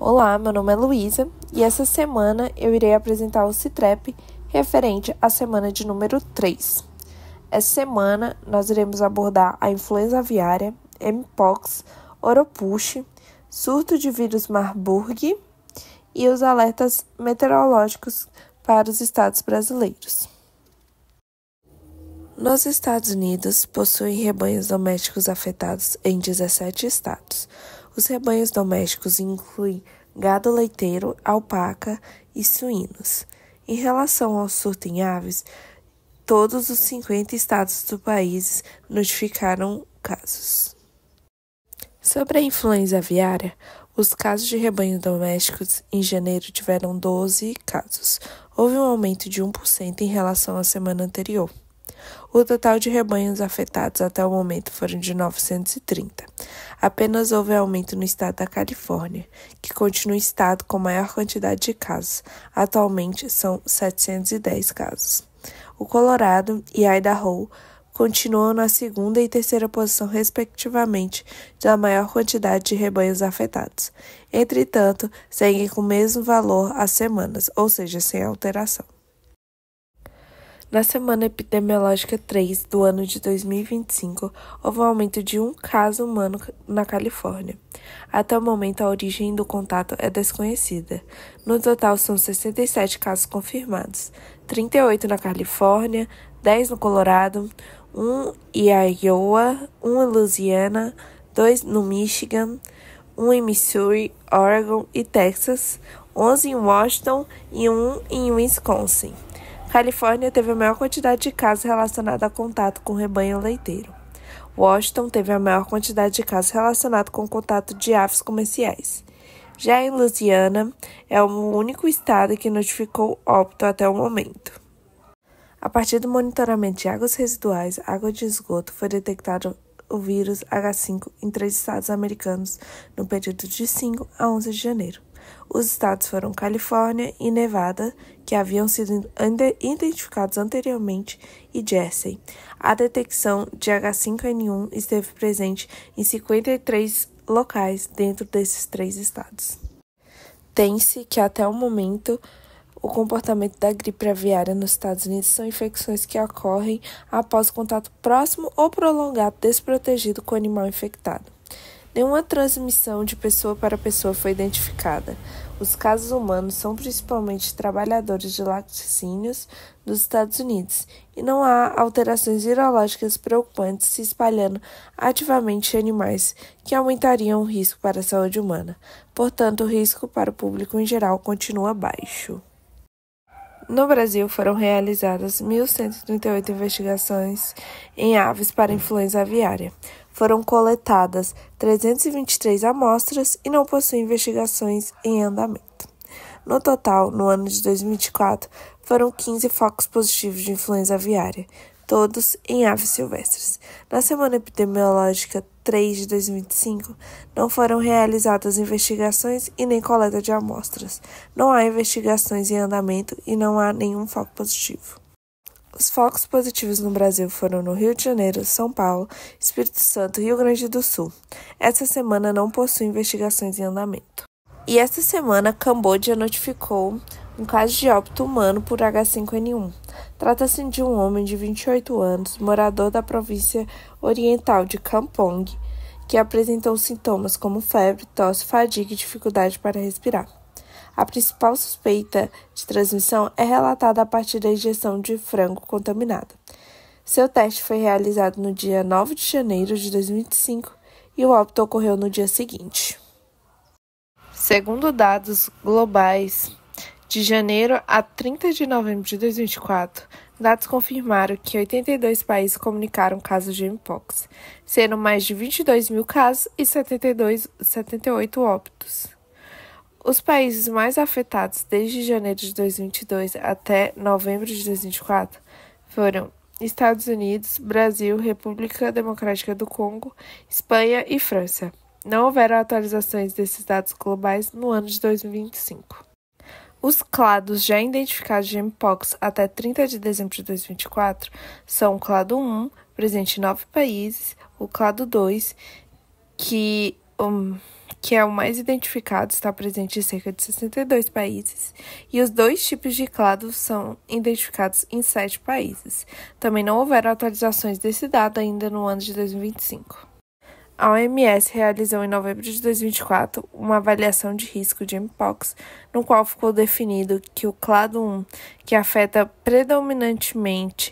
Olá, meu nome é Luísa e essa semana eu irei apresentar o CITREP referente à semana de número 3. Essa semana nós iremos abordar a influenza aviária, Mpox, Oropouche, surto de vírus Marburg e os alertas meteorológicos para os estados brasileiros. Nos Estados Unidos, possuem rebanhos domésticos afetados em 17 estados. Os rebanhos domésticos incluem gado leiteiro, alpaca e suínos. Em relação ao surto em aves, todos os 50 estados do país notificaram casos. Sobre a influenza aviária, os casos de rebanhos domésticos em janeiro tiveram 12 casos. Houve um aumento de 1% em relação à semana anterior. O total de rebanhos afetados até o momento foram de 930. Apenas houve aumento no estado da Califórnia, que continua o estado com maior quantidade de casos. Atualmente são 710 casos. O Colorado e Idaho continuam na segunda e terceira posição, respectivamente, da maior quantidade de rebanhos afetados. Entretanto, seguem com o mesmo valor às semanas, ou seja, sem alteração. Na semana epidemiológica 3 do ano de 2025, houve um aumento de um caso humano na Califórnia. Até o momento, a origem do contato é desconhecida. No total, são 67 casos confirmados, 38 na Califórnia, 10 no Colorado, 1 em Iowa, 1 em Louisiana, 2 no Michigan, 1 em Missouri, Oregon e Texas, 11 em Washington e 1 em Wisconsin. Califórnia teve a maior quantidade de casos relacionados a contato com rebanho leiteiro. Washington teve a maior quantidade de casos relacionados com contato de aves comerciais. Já em Louisiana, é o único estado que notificou óbito até o momento. A partir do monitoramento de águas residuais, água de esgoto, foi detectado o vírus H5 em 3 estados americanos no período de 5 a 11 de janeiro. Os estados foram Califórnia e Nevada, que haviam sido identificados anteriormente, e Jersey. A detecção de H5N1 esteve presente em 53 locais dentro desses 3 estados. Tem-se que, até o momento, o comportamento da gripe aviária nos Estados Unidos são infecções que ocorrem após contato próximo ou prolongado desprotegido com o animal infectado. Nenhuma transmissão de pessoa para pessoa foi identificada. Os casos humanos são principalmente trabalhadores de laticínios dos Estados Unidos e não há alterações virológicas preocupantes se espalhando ativamente em animais que aumentariam o risco para a saúde humana. Portanto, o risco para o público em geral continua baixo. No Brasil, foram realizadas 1.138 investigações em aves para influenza aviária. Foram coletadas 323 amostras e não possuem investigações em andamento. No total, no ano de 2024, foram 15 focos positivos de influenza aviária, todos em aves silvestres. Na semana epidemiológica 3 de 2025, não foram realizadas investigações e nem coleta de amostras. Não há investigações em andamento e não há nenhum foco positivo. Os focos positivos no Brasil foram no Rio de Janeiro, São Paulo, Espírito Santo e Rio Grande do Sul. Essa semana não possui investigações em andamento. E esta semana, Camboja notificou um caso de óbito humano por H5N1. Trata-se de um homem de 28 anos, morador da província oriental de Kampong, que apresentou sintomas como febre, tosse, fadiga e dificuldade para respirar. A principal suspeita de transmissão é relatada a partir da ingestão de frango contaminado. Seu teste foi realizado no dia 9 de janeiro de 2025 e o óbito ocorreu no dia seguinte. Segundo dados globais, de janeiro a 30 de novembro de 2024, dados confirmaram que 82 países comunicaram casos de Mpox, sendo mais de 22 mil casos e 78 óbitos. Os países mais afetados desde janeiro de 2022 até novembro de 2024 foram Estados Unidos, Brasil, República Democrática do Congo, Espanha e França. Não houveram atualizações desses dados globais no ano de 2025. Os clados já identificados de Mpox até 30 de dezembro de 2024 são o clado 1, presente em 9 países, o clado 2, que que é o mais identificado, está presente em cerca de 62 países, e os 2 tipos de clado são identificados em 7 países. Também não houveram atualizações desse dado ainda no ano de 2025. A OMS realizou em novembro de 2024 uma avaliação de risco de mpox, no qual ficou definido que o clado 1, que afeta predominantemente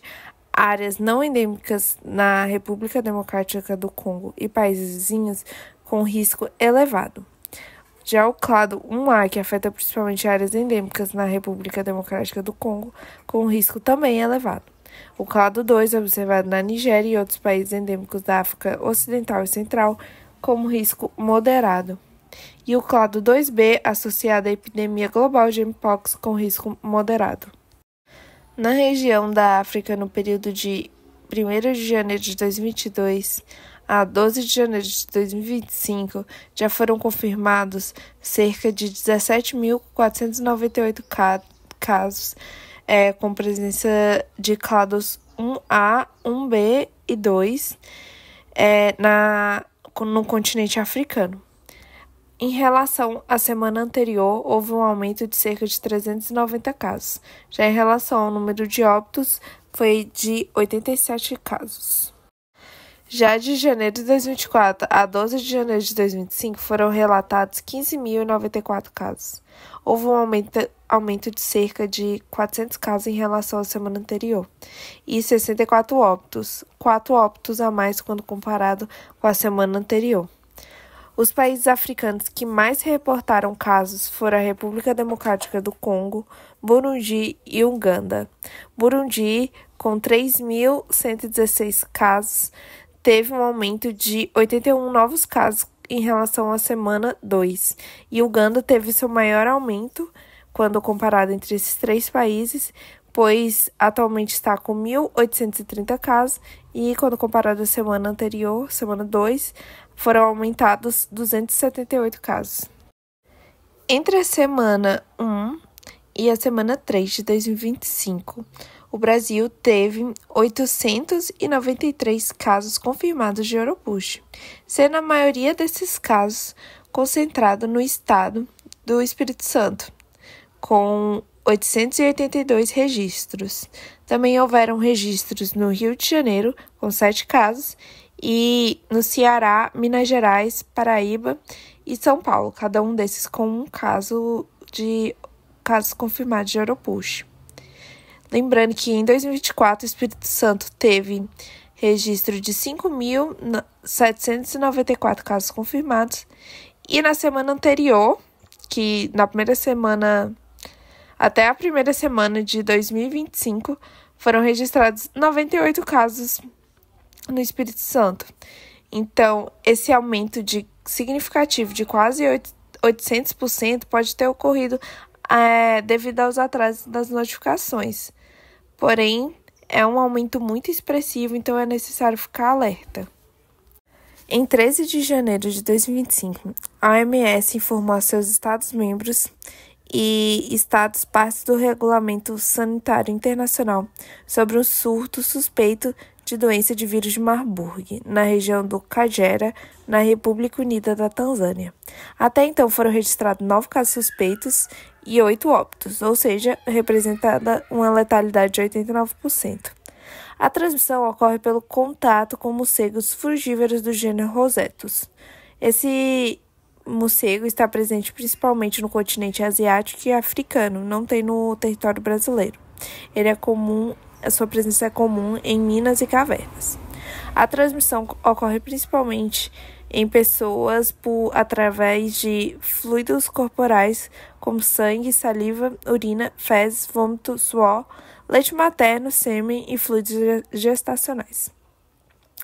áreas não endêmicas na República Democrática do Congo e países vizinhos, com risco elevado. Já o clado 1A, que afeta principalmente áreas endêmicas na República Democrática do Congo, com risco também elevado. O clado 2, observado na Nigéria e outros países endêmicos da África Ocidental e Central, como risco moderado. E o clado 2B, associado à epidemia global de mpox, com risco moderado. Na região da África, no período de 1º de janeiro de 2022 a 12 de janeiro de 2025, já foram confirmados cerca de 17.498 casos, com presença de clados 1A, 1B e 2 no continente africano. Em relação à semana anterior, houve um aumento de cerca de 390 casos. Já em relação ao número de óbitos, foi de 87 casos. Já de janeiro de 2024 a 12 de janeiro de 2025, foram relatados 15.094 casos. Houve um aumento de cerca de 400 casos em relação à semana anterior, e 64 óbitos, 4 óbitos a mais quando comparado com a semana anterior. Os países africanos que mais reportaram casos foram a República Democrática do Congo, Burundi e Uganda. Burundi, com 3.116 casos, teve um aumento de 81 novos casos em relação à semana 2, e Uganda teve seu maior aumento quando comparado entre esses 3 países, pois atualmente está com 1.830 casos, e quando comparado à semana anterior, semana 2, foram aumentados 278 casos. Entre a semana 1 e a semana 3 de 2025, o Brasil teve 893 casos confirmados de Oropouche, sendo a maioria desses casos concentrado no estado do Espírito Santo, com 882 registros. Também houveram registros no Rio de Janeiro, com 7 casos, e no Ceará, Minas Gerais, Paraíba e São Paulo, cada um desses com um casos confirmados de Oropouche. Lembrando que em 2024 o Espírito Santo teve registro de 5.794 casos confirmados, e na semana anterior, que na primeira semana até a primeira semana de 2025, foram registrados 98 casos no Espírito Santo. Então, esse aumento significativo de quase 800% pode ter ocorrido devido aos atrasos das notificações. Porém, é um aumento muito expressivo, então é necessário ficar alerta. Em 13 de janeiro de 2025, a OMS informou a seus Estados-membros e estados partes do Regulamento Sanitário Internacional sobre um surto suspeito de doença de vírus de Marburg, na região do Kagera, na República Unida da Tanzânia. Até então foram registrados 9 casos suspeitos e 8 óbitos, ou seja, representada uma letalidade de 89%. A transmissão ocorre pelo contato com morcegos frugívoros do gênero Rosetus. Esse morcego está presente principalmente no continente asiático e africano, não tem no território brasileiro. A sua presença é comum em minas e cavernas. A transmissão ocorre principalmente em pessoas através de fluidos corporais como sangue, saliva, urina, fezes, vômito, suor, leite materno, sêmen e fluidos gestacionais.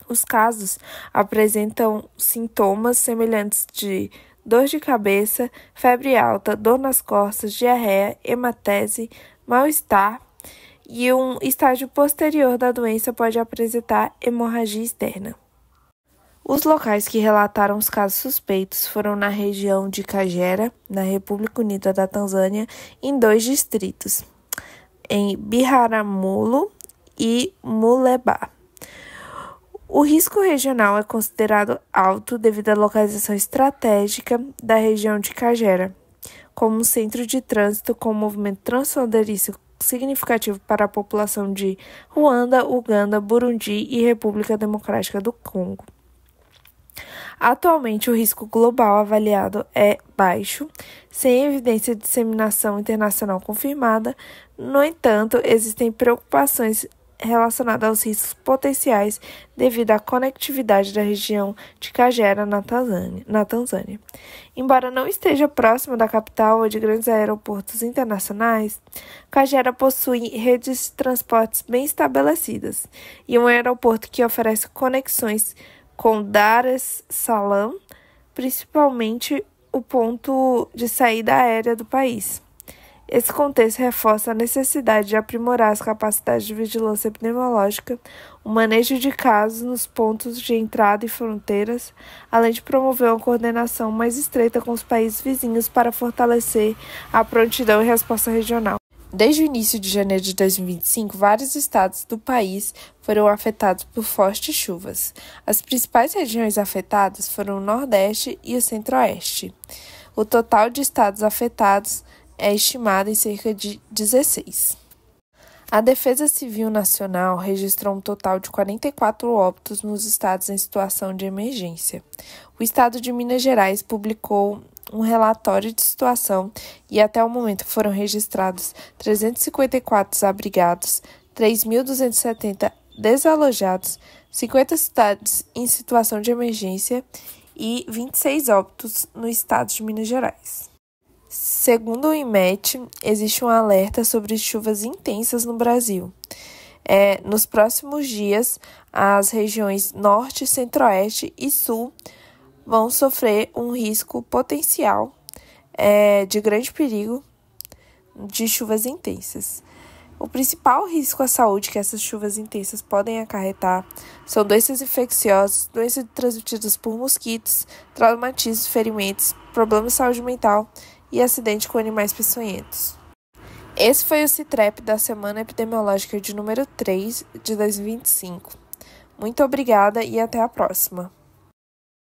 Os casos apresentam sintomas semelhantes de dor de cabeça, febre alta, dor nas costas, diarreia, hematese, mal-estar, e um estágio posterior da doença pode apresentar hemorragia externa. Os locais que relataram os casos suspeitos foram na região de Kagera, na República Unida da Tanzânia, em 2 distritos, em Biharamulo e Muleba. O risco regional é considerado alto devido à localização estratégica da região de Cagera, como um centro de trânsito com movimento transfronteiriço significativo para a população de Ruanda, Uganda, Burundi e República Democrática do Congo. Atualmente, o risco global avaliado é baixo, sem evidência de disseminação internacional confirmada. No entanto, existem preocupações relacionadas aos riscos potenciais devido à conectividade da região de Cagera na Tanzânia. Embora não esteja próxima da capital ou de grandes aeroportos internacionais, Cagera possui redes de transportes bem estabelecidas e um aeroporto que oferece conexões com Dar es Salaam, principalmente o ponto de saída aérea do país. Esse contexto reforça a necessidade de aprimorar as capacidades de vigilância epidemiológica, o manejo de casos nos pontos de entrada e fronteiras, além de promover uma coordenação mais estreita com os países vizinhos para fortalecer a prontidão e resposta regional. Desde o início de janeiro de 2025, vários estados do país foram afetados por fortes chuvas. As principais regiões afetadas foram o Nordeste e o Centro-Oeste. O total de estados afetados é estimado em cerca de 16. A Defesa Civil Nacional registrou um total de 44 óbitos nos estados em situação de emergência. O estado de Minas Gerais publicou um relatório de situação e até o momento foram registrados 354 desabrigados, 3.270 desalojados, 50 cidades em situação de emergência e 26 óbitos no estado de Minas Gerais. Segundo o IMET, existe um alerta sobre chuvas intensas no Brasil. Nos próximos dias, as regiões Norte, Centro-Oeste e Sul vão sofrer um risco potencial de grande perigo de chuvas intensas. O principal risco à saúde que essas chuvas intensas podem acarretar são doenças infecciosas, doenças transmitidas por mosquitos, traumatismos, ferimentos, problemas de saúde mental e acidente com animais peçonhentos. Esse foi o CITREP da Semana Epidemiológica de número 3 de 2025. Muito obrigada e até a próxima.